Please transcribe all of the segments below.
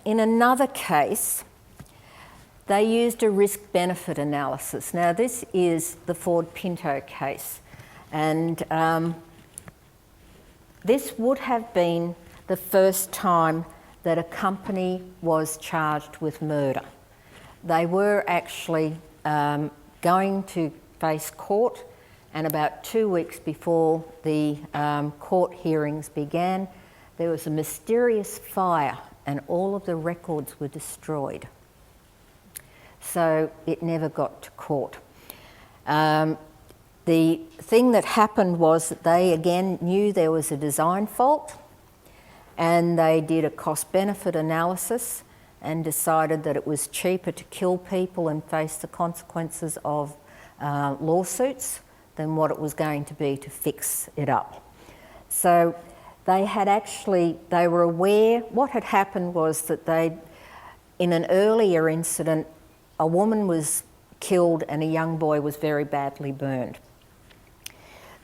in another case, they used a risk-benefit analysis. Now, this is the Ford Pinto case, and this would have been the first time that a company was charged with murder. They were actually going to face court, and about 2 weeks before the court hearings began, there was a mysterious fire and all of the records were destroyed. So it never got to court. The thing that happened was that they again knew there was a design fault, and they did a cost-benefit analysis and decided that it was cheaper to kill people and face the consequences of lawsuits than what it was going to be to fix it up. So they were aware. What had happened was that in an earlier incident, a woman was killed and a young boy was very badly burned.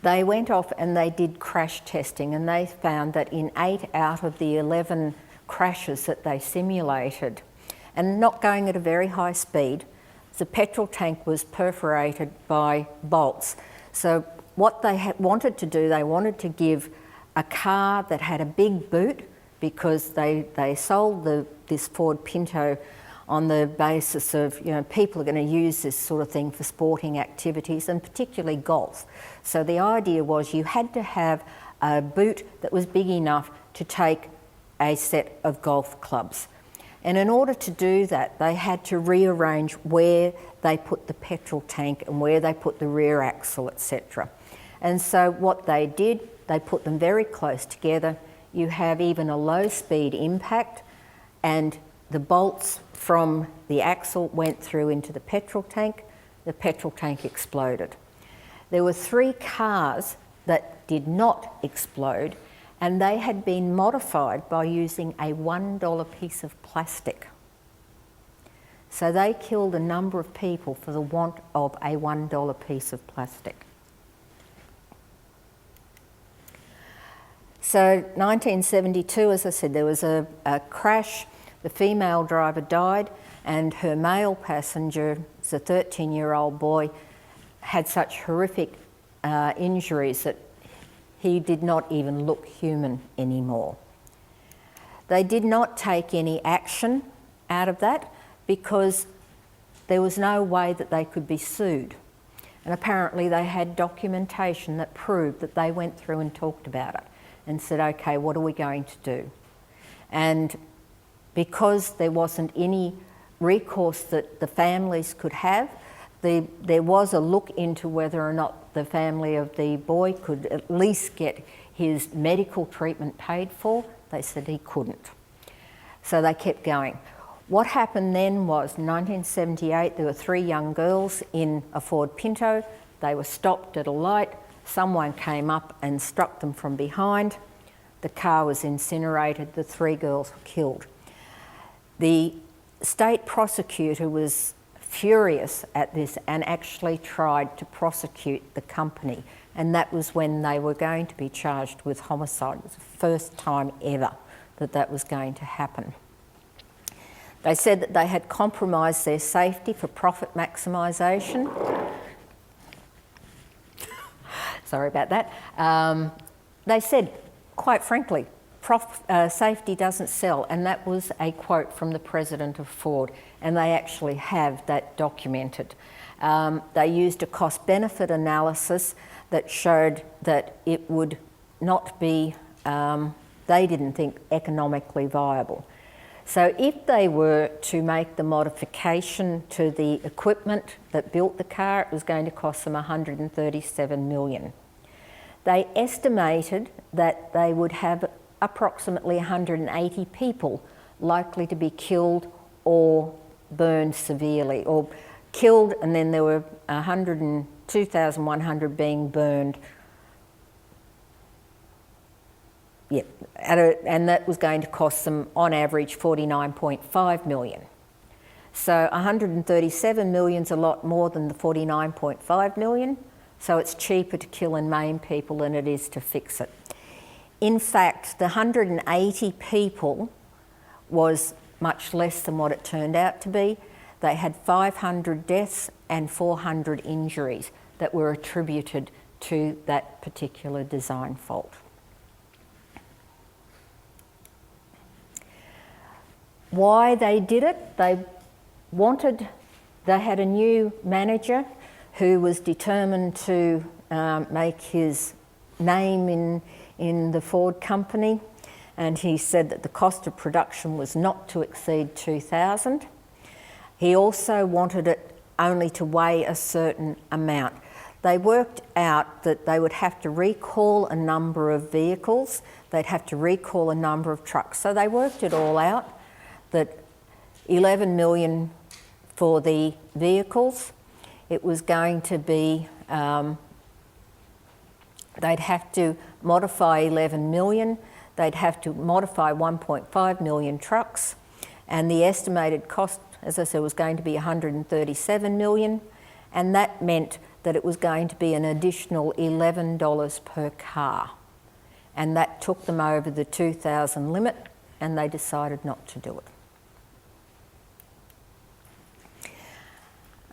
They went off and they did crash testing, and they found that in 8 out of the 11 crashes that they simulated, and not going at a very high speed, the petrol tank was perforated by bolts. So what they wanted to do, they wanted to give a car that had a big boot, because they sold this Ford Pinto on the basis of, people are going to use this sort of thing for sporting activities, and particularly golf. So the idea was you had to have a boot that was big enough to take a set of golf clubs. And in order to do that, they had to rearrange where they put the petrol tank and where they put the rear axle, etc. And so what they did, they put them very close together. You have even a low-speed impact, and the bolts from the axle went through into the petrol tank exploded. There were 3 cars that did not explode, and they had been modified by using a $1 piece of plastic. So they killed a number of people for the want of a $1 piece of plastic. So 1972, as I said, there was a crash. The female driver died, and her male passenger, a 13-year-old boy, had such horrific injuries that he did not even look human anymore. They did not take any action out of that because there was no way that they could be sued. And apparently they had documentation that proved that they went through and talked about it and said, okay, what are we going to do? And because there wasn't any recourse that the families could have, there was a look into whether or not the family of the boy could at least get his medical treatment paid for. They said he couldn't. So they kept going. What happened then was, in 1978, there were 3 young girls in a Ford Pinto. They were stopped at a light. Someone came up and struck them from behind. The car was incinerated. The 3 girls were killed. The state prosecutor was furious at this and actually tried to prosecute the company, and that was when they were going to be charged with homicide. It was the first time ever that that was going to happen. They said that they had compromised their safety for profit maximisation. Sorry about that. They said, quite frankly, safety doesn't sell, and that was a quote from the president of Ford, and they actually have that documented. They used a cost-benefit analysis that showed that it would not be, they didn't think, economically viable. So if they were to make the modification to the equipment that built the car, it was going to cost them $137 million. They estimated that they would have approximately 180 people likely to be killed or burned severely, or killed, and then there were 2,100 being burned. Yeah, and that was going to cost them, on average, $49.5 million. So $137 million is a lot more than the $49.5 million, so it's cheaper to kill and maim people than it is to fix it. In fact, the 180 people was much less than what it turned out to be. They had 500 deaths and 400 injuries that were attributed to that particular design fault. Why they did it? They had a new manager who was determined to make his name in the Ford company, and he said that the cost of production was not to exceed 2,000. He also wanted it only to weigh a certain amount. They worked out that they would have to recall a number of vehicles, they'd have to recall a number of trucks. So they worked it all out, that 11 million for the vehicles, it was going to be, they'd have to modify 11 million, they'd have to modify 1.5 million trucks, and the estimated cost, as I said, was going to be 137 million, and that meant that it was going to be an additional $11 per car. And that took them over the 2,000 limit, and they decided not to do it.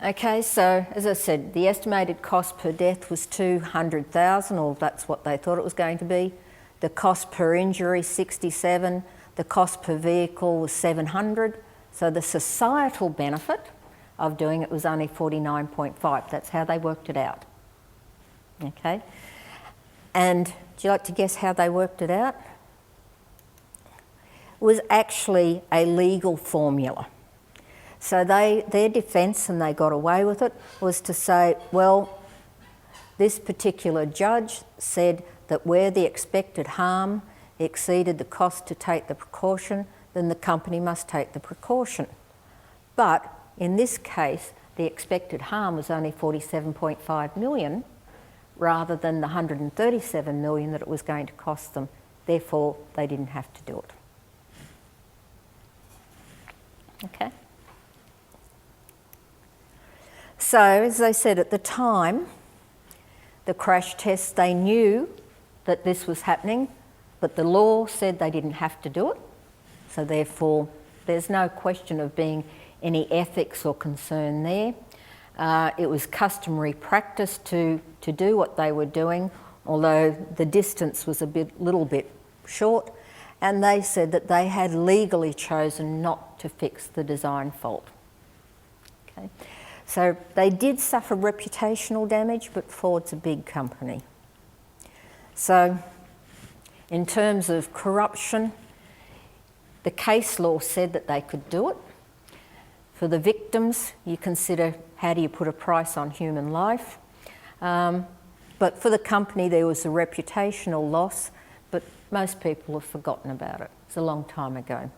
Okay, so as I said, the estimated cost per death was 200,000, or that's what they thought it was going to be. The cost per injury, 67. The cost per vehicle was 700. So the societal benefit of doing it was only 49.5. That's how they worked it out. Okay, and do you like to guess how they worked it out? It was actually a legal formula. So their defence, and they got away with it, was to say, well, this particular judge said that where the expected harm exceeded the cost to take the precaution, then the company must take the precaution. But in this case, the expected harm was only 47.5 million rather than the 137 million that it was going to cost them. Therefore, they didn't have to do it. Okay. So, as I said, at the time, the crash tests, they knew that this was happening, but the law said they didn't have to do it. So therefore, there's no question of being any ethics or concern there. It was customary practice to do what they were doing, although the distance was little bit short, and they said that they had legally chosen not to fix the design fault. Okay. So they did suffer reputational damage, but Ford's a big company. So in terms of corruption, the case law said that they could do it. For the victims, you consider how do you put a price on human life. But for the company, there was a reputational loss, but most people have forgotten about it. It's a long time ago.